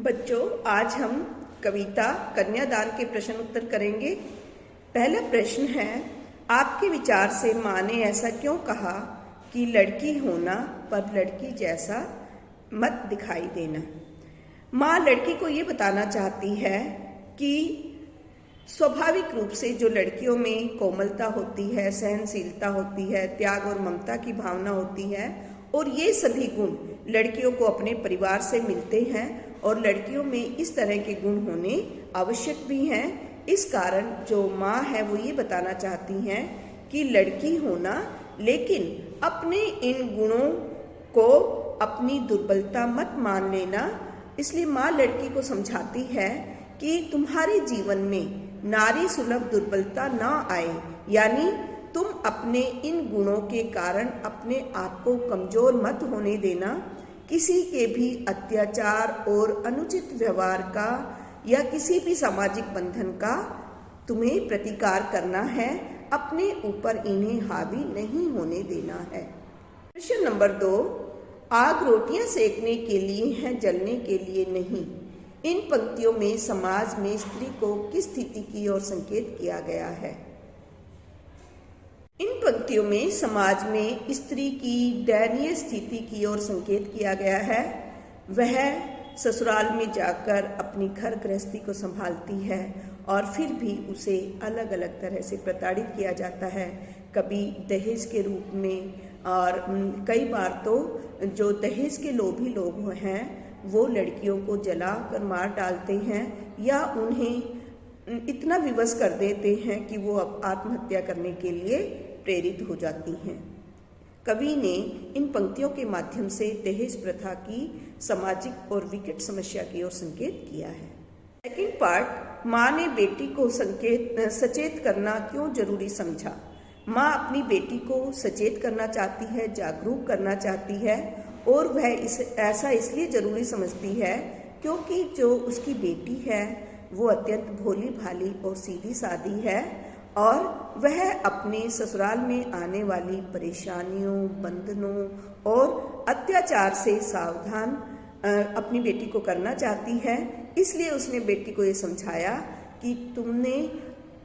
बच्चों, आज हम कविता कन्यादान के प्रश्न उत्तर करेंगे। पहला प्रश्न है, आपके विचार से माँ ने ऐसा क्यों कहा कि लड़की होना पर लड़की जैसा मत दिखाई देना। माँ लड़की को ये बताना चाहती है कि स्वाभाविक रूप से जो लड़कियों में कोमलता होती है, सहनशीलता होती है, त्याग और ममता की भावना होती है, और ये सभी गुण लड़कियों को अपने परिवार से मिलते हैं और लड़कियों में इस तरह के गुण होने आवश्यक भी हैं। इस कारण जो माँ है वो ये बताना चाहती हैं कि लड़की होना, लेकिन अपने इन गुणों को अपनी दुर्बलता मत मान लेना। इसलिए माँ लड़की को समझाती है कि तुम्हारे जीवन में नारी सुलभ दुर्बलता ना आए, यानी तुम अपने इन गुणों के कारण अपने आप को कमजोर मत होने देना। किसी के भी अत्याचार और अनुचित व्यवहार का या किसी भी सामाजिक बंधन का तुम्हें प्रतिकार करना है, अपने ऊपर इन्हें हावी नहीं होने देना है। प्रश्न नंबर 2, आग रोटियां सेकने के लिए है, जलने के लिए नहीं। इन पंक्तियों में समाज में स्त्री को किस स्थिति की ओर संकेत किया गया है। इन पंक्तियों में समाज में स्त्री की दयनीय स्थिति की ओर संकेत किया गया है। वह ससुराल में जाकर अपनी घर गृहस्थी को संभालती है और फिर भी उसे अलग अलग तरह से प्रताड़ित किया जाता है, कभी दहेज के रूप में, और कई बार तो जो दहेज के लोभी लोग हैं वो लड़कियों को जला कर मार डालते हैं या उन्हें इतना विवश कर देते हैं कि वो अब आत्महत्या करने के लिए प्रेरित हो जाती हैं। कवि ने इन पंक्तियों के माध्यम से दहेज प्रथा की सामाजिक और विकट समस्या की ओर संकेत किया है। सेकंड पार्ट, माँ ने बेटी को सचेत करना क्यों जरूरी समझा। माँ अपनी बेटी को सचेत करना चाहती है, जागरूक करना चाहती है, और वह ऐसा इसलिए जरूरी समझती है क्योंकि जो उसकी बेटी है वो अत्यंत भोली भाली और सीधी सादी है और वह अपने ससुराल में आने वाली परेशानियों, बंधनों और अत्याचार से सावधान अपनी बेटी को करना चाहती है। इसलिए उसने बेटी को ये समझाया कि तुमने,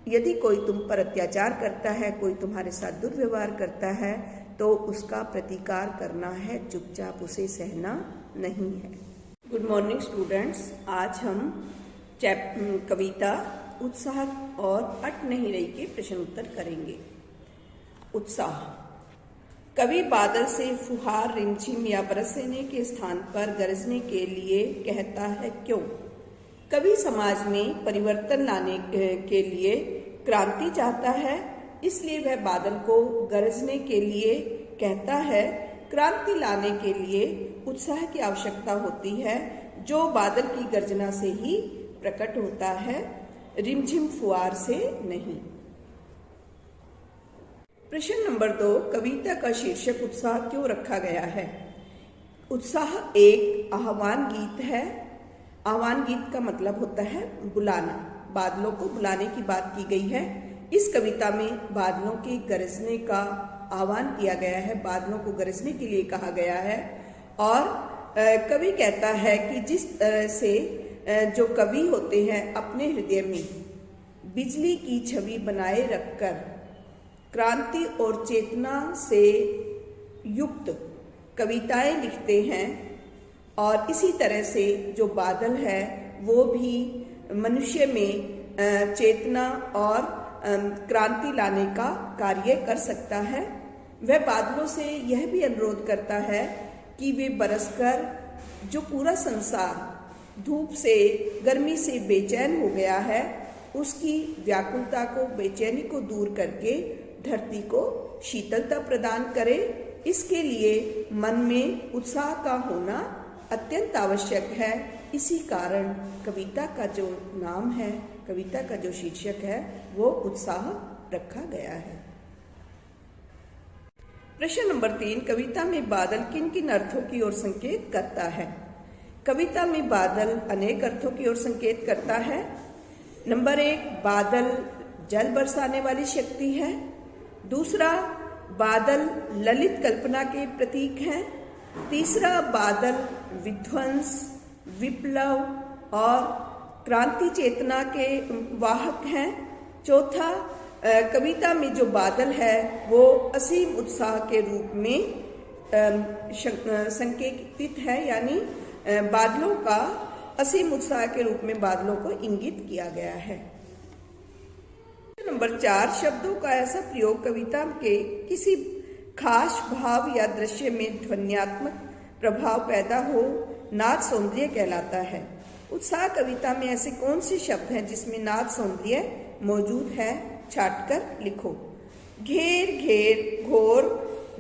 यदि कोई तुम पर अत्याचार करता है, कोई तुम्हारे साथ दुर्व्यवहार करता है, तो उसका प्रतिकार करना है, चुपचाप उसे सहना नहीं है। गुड मॉर्निंग स्टूडेंट्स, आज हम कविता उत्साह और अट नहीं रही के प्रश्न उत्तर करेंगे। उत्साह, कवि बादल से फुहार रिमझिम या बरसने के स्थान पर गरजने के लिए कहता है क्यों। कवि समाज में परिवर्तन लाने के लिए क्रांति चाहता है, इसलिए वह बादल को गरजने के लिए कहता है। क्रांति लाने के लिए उत्साह की आवश्यकता होती है, जो बादल की गर्जना से ही प्रकट होता है, रिमझिम फुहार से नहीं। प्रश्न नंबर 2, कविता का शीर्षक उत्साह क्यों रखा गया है। उत्साह एक आह्वान गीत है। आह्वान गीत का मतलब होता है बुलाना, बादलों को बुलाने की बात की गई है। इस कविता में बादलों के गरजने का आह्वान किया गया है, बादलों को गरजने के लिए कहा गया है। और कवि कहता है कि जिस तरह से जो कवि होते हैं अपने हृदय में बिजली की छवि बनाए रखकर क्रांति और चेतना से युक्त कविताएं लिखते हैं, और इसी तरह से जो बादल है वो भी मनुष्य में चेतना और क्रांति लाने का कार्य कर सकता है। वह बादलों से यह भी अनुरोध करता है कि वे बरसकर जो पूरा संसार धूप से, गर्मी से बेचैन हो गया है, उसकी व्याकुलता को, बेचैनी को दूर करके धरती को शीतलता प्रदान करे। इसके लिए मन में उत्साह का होना अत्यंत आवश्यक है। इसी कारण कविता का जो नाम है, कविता का जो शीर्षक है, वो उत्साह रखा गया है। प्रश्न नंबर 3, कविता में बादल किन किन अर्थों की ओर संकेत करता है। कविता में बादल अनेक अर्थों की ओर संकेत करता है। नंबर 1, बादल जल बरसाने वाली शक्ति है। दूसरा, बादल ललित कल्पना के प्रतीक हैं। तीसरा, बादल विध्वंस विप्लव और क्रांति चेतना के वाहक हैं। चौथा, कविता में जो बादल है वो असीम उत्साह के रूप में संकेतित है, यानी बादलों का असीम उत्साह के रूप में बादलों को इंगित किया गया है। नंबर 4, शब्दों का ऐसा प्रयोग कविता के किसी खास भाव या दृश्य में ध्वन्यात्मक प्रभाव पैदा हो, नाद सौंदर्य कहलाता है। उत्साह कविता में ऐसे कौन से शब्द हैं जिसमें नाद सौंदर्य मौजूद है? छाटकर लिखो। घेर घेर घोर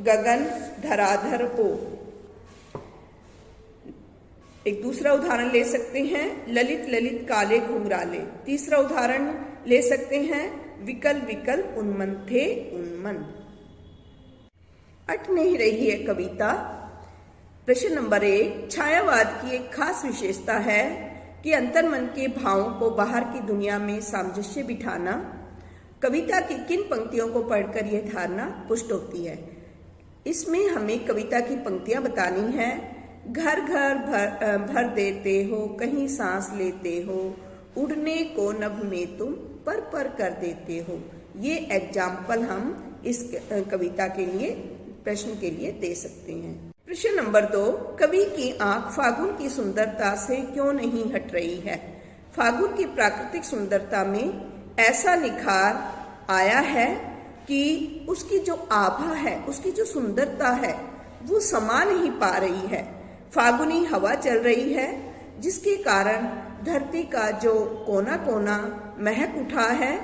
गगन धराधर हो। एक दूसरा उदाहरण ले सकते हैं, ललित ललित काले घुंघराले। तीसरा उदाहरण ले सकते हैं, विकल विकल उन्मन थे उन्मन। अट नहीं रही है कविता। प्रश्न नंबर 1, छायावाद की एक खास विशेषता है कि अंतर्मन के भावों को बाहर की दुनिया में सामंजस्य बिठाना। कविता की किन पंक्तियों को पढ़कर यह धारणा पुष्ट होती है? इसमें हमें कविता की पंक्तियां बतानी है। घर घर भर देते हो, कहीं सांस लेते हो, उड़ने को नभ में तुम पर कर देते हो। ये एग्जाम्पल हम इस कविता के लिए, प्रश्न के लिए दे सकते हैं। प्रश्न नंबर 2, कवि की आंख फागुन की सुंदरता से क्यों नहीं हट रही है? फागुन की प्राकृतिक सुंदरता में ऐसा निखार आया है कि उसकी जो आभा है, उसकी जो सुंदरता है वो समा नहीं पा रही है। फागुनी हवा चल रही है जिसके कारण धरती का जो कोना कोना महक उठा है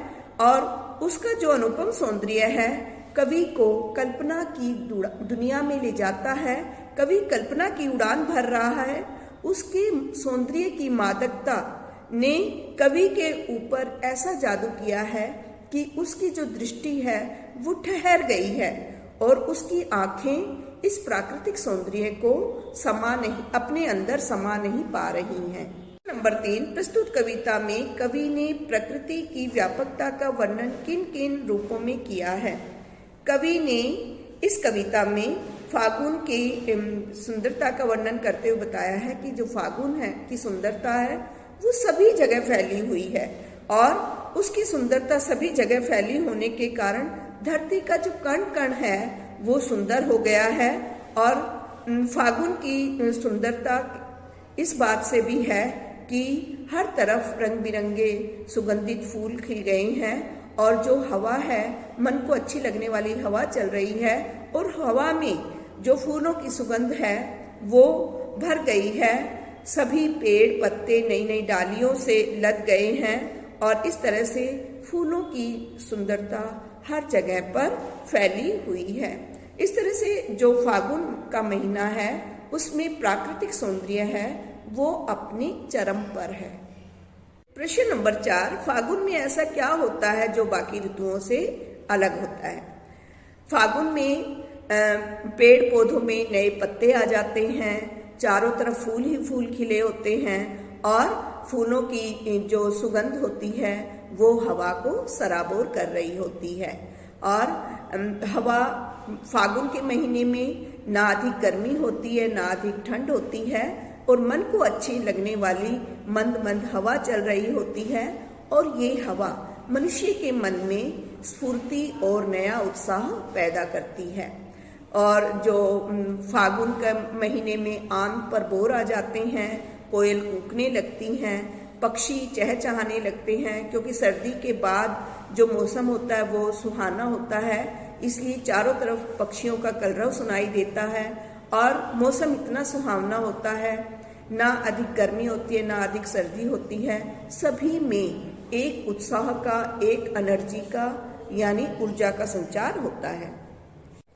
और उसका जो अनुपम सौंदर्य है कवि को कल्पना की दुनिया में ले जाता है। कवि कल्पना की उड़ान भर रहा है। उसके सौंदर्य की मादकता ने कवि के ऊपर ऐसा जादू किया है कि उसकी जो दृष्टि है वो ठहर गई है और उसकी आंखें इस प्राकृतिक सौंदर्य को अपने अंदर समा नहीं पा रही हैं। नंबर 3, प्रस्तुत कविता में कवि ने प्रकृति की व्यापकता का वर्णन किन किन रूपों में किया है? कवि ने इस कविता में फागुन की सुंदरता का वर्णन करते हुए बताया है कि जो फागुन है की सुंदरता है वो सभी जगह फैली हुई है और उसकी सुंदरता सभी जगह फैली होने के कारण धरती का जो कण कण है वो सुंदर हो गया है। और फागुन की सुंदरता इस बात से भी है कि हर तरफ रंग बिरंगे सुगंधित फूल खिल गए हैं और जो हवा है, मन को अच्छी लगने वाली हवा चल रही है और हवा में जो फूलों की सुगंध है वो भर गई है। सभी पेड़ पत्ते नई नई डालियों से लद गए हैं और इस तरह से फूलों की सुंदरता हर जगह पर फैली हुई है। इस तरह से जो फागुन का महीना है उसमें प्राकृतिक सौंदर्य है वो अपने चरम पर है। प्रश्न नंबर 4, फागुन में ऐसा क्या होता है जो बाकी ऋतुओं से अलग होता है? फागुन में पेड़ पौधों में नए पत्ते आ जाते हैं, चारों तरफ फूल ही फूल खिले होते हैं और फूलों की जो सुगंध होती है वो हवा को सराबोर कर रही होती है। और हवा फागुन के महीने में ना अधिक गर्मी होती है ना अधिक ठंड होती है और मन को अच्छी लगने वाली मंद मंद हवा चल रही होती है और ये हवा मनुष्य के मन में स्फूर्ति और नया उत्साह पैदा करती है। और जो फागुन के महीने में आम पर बोर आ जाते हैं, कोयल कूकने लगती हैं, पक्षी चहचहाने लगते हैं क्योंकि सर्दी के बाद जो मौसम होता है वो सुहाना होता है, इसलिए चारों तरफ पक्षियों का कलरव सुनाई देता है और मौसम इतना सुहावना होता है, ना अधिक गर्मी होती है ना अधिक सर्दी होती है, सभी में एक उत्साह का, एक एनर्जी का यानी ऊर्जा का संचार होता है।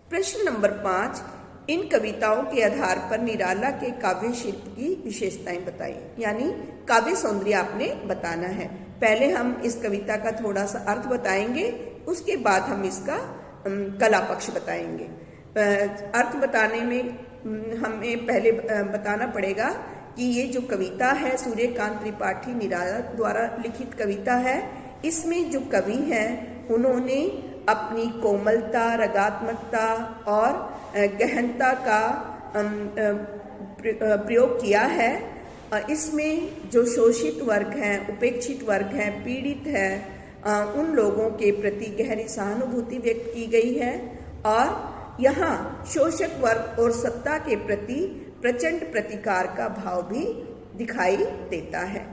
प्रश्न नंबर 5, इन कविताओं के आधार पर निराला के काव्य शिल्प की विशेषताएं बताइए, यानी काव्य सौंदर्य आपने बताना है। पहले हम इस कविता का थोड़ा सा अर्थ बताएंगे, उसके बाद हम इसका कला पक्ष बताएंगे। अर्थ बताने में हमें पहले बताना पड़ेगा कि ये जो कविता है सूर्यकांत त्रिपाठी निराला द्वारा लिखित कविता है। इसमें जो कवि हैं उन्होंने अपनी कोमलता, रगात्मकता और गहनता का प्रयोग किया है इसमें जो शोषित वर्ग हैं, उपेक्षित वर्ग हैं, पीड़ित है, उन लोगों के प्रति गहरी सहानुभूति व्यक्त की गई है और यहाँ शोषक वर्ग और सत्ता के प्रति प्रचंड प्रतिकार का भाव भी दिखाई देता है।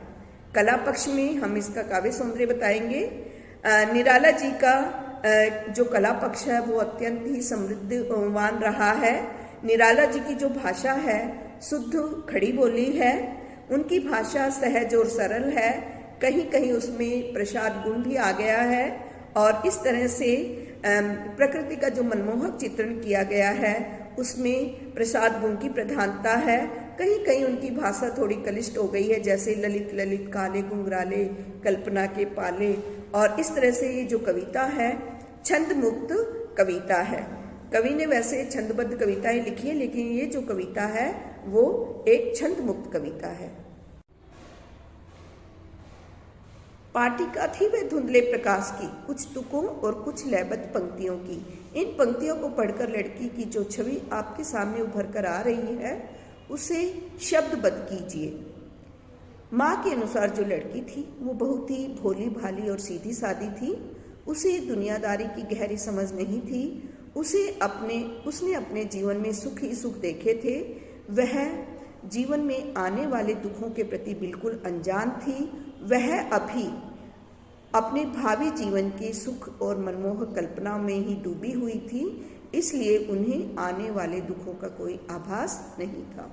कला पक्ष में हम इसका काव्य सौंदर्य बताएंगे। निराला जी का जो कला पक्ष है वो अत्यंत ही समृद्धवान रहा है। निराला जी की जो भाषा है शुद्ध खड़ी बोली है, उनकी भाषा सहज और सरल है, कहीं कहीं उसमें प्रसाद गुण भी आ गया है और इस तरह से प्रकृति का जो मनमोहक चित्रण किया गया है उसमें प्रसाद गुण की प्रधानता है। कहीं कहीं उनकी भाषा थोड़ी कलिष्ट हो गई है, जैसे ललित ललित काले घुंघराले कल्पना के पाले, और इस तरह से ये जो कविता है छंद मुक्त कविता है। कवि ने वैसे छंदबद्ध कविताएं लिखी है, लेकिन ये जो कविता है वो एक छंद मुक्त कविता है। पाटिका थी वह धुंधले प्रकाश की, कुछ तुकों और कुछ लयबद्ध पंक्तियों की। इन पंक्तियों को पढ़कर लड़की की जो छवि आपके सामने उभर कर आ रही है उसे शब्दबद्ध कीजिए। माँ के अनुसार जो लड़की थी वो बहुत ही भोली भाली और सीधी सादी थी। उसे दुनियादारी की गहरी समझ नहीं थी। उसने अपने जीवन में सुख ही सुख देखे थे। वह जीवन में आने वाले दुखों के प्रति बिल्कुल अनजान थी। वह अभी अपने भावी जीवन की सुख और मनमोहक कल्पना में ही डूबी हुई थी, इसलिए उन्हें आने वाले दुखों का कोई आभास नहीं था।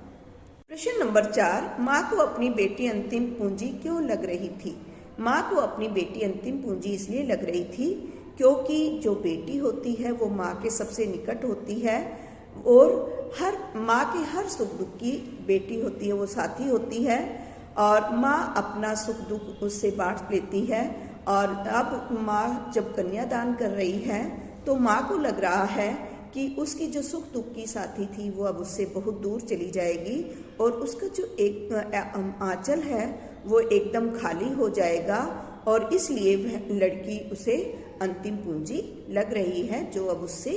प्रश्न नंबर 4, माँ को अपनी बेटी अंतिम पूंजी क्यों लग रही थी? माँ को अपनी बेटी अंतिम पूंजी इसलिए लग रही थी क्योंकि जो बेटी होती है वो माँ के सबसे निकट होती है और हर माँ के हर सुख दुख की बेटी होती है, वो साथी होती है और माँ अपना सुख दुख उससे बांट लेती है। और अब माँ जब कन्यादान कर रही है तो माँ को लग रहा है कि उसकी जो सुख दुख की साथी थी वो अब उससे बहुत दूर चली जाएगी और उसका जो एक आंचल है वो एकदम खाली हो जाएगा और इसलिए वह लड़की उसे अंतिम पूंजी लग रही है जो अब उससे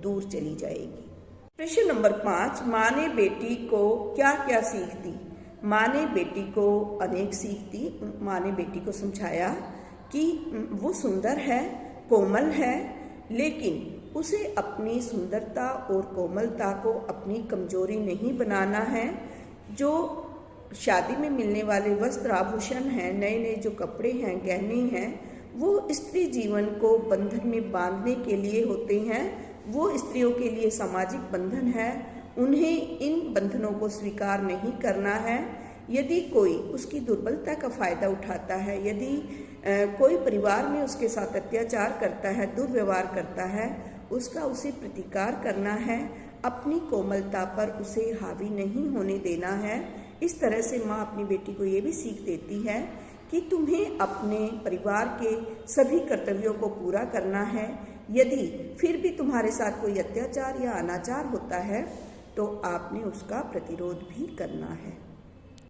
दूर चली जाएगी। प्रश्न नंबर 5, माँ ने बेटी को क्या क्या सीख दी? माँ ने बेटी को अनेक सीख दी। माँ ने बेटी को समझाया कि वो सुंदर है, कोमल है, लेकिन उसे अपनी सुंदरता और कोमलता को अपनी कमजोरी नहीं बनाना है। जो शादी में मिलने वाले वस्त्र आभूषण हैं, नए नए जो कपड़े हैं, गहने हैं, वो स्त्री जीवन को बंधन में बांधने के लिए होते हैं। वो स्त्रियों के लिए सामाजिक बंधन है। उन्हें इन बंधनों को स्वीकार नहीं करना है। यदि कोई उसकी दुर्बलता का फायदा उठाता है, यदि कोई परिवार में उसके साथ अत्याचार करता है, दुर्व्यवहार करता है, उसका उसे प्रतिकार करना है। अपनी कोमलता पर उसे हावी नहीं होने देना है। इस तरह से माँ अपनी बेटी को ये भी सीख देती है कि तुम्हें अपने परिवार के सभी कर्तव्यों को पूरा करना है। यदि फिर भी तुम्हारे साथ कोई अत्याचार या अनाचार होता है तो आपने उसका प्रतिरोध भी करना है।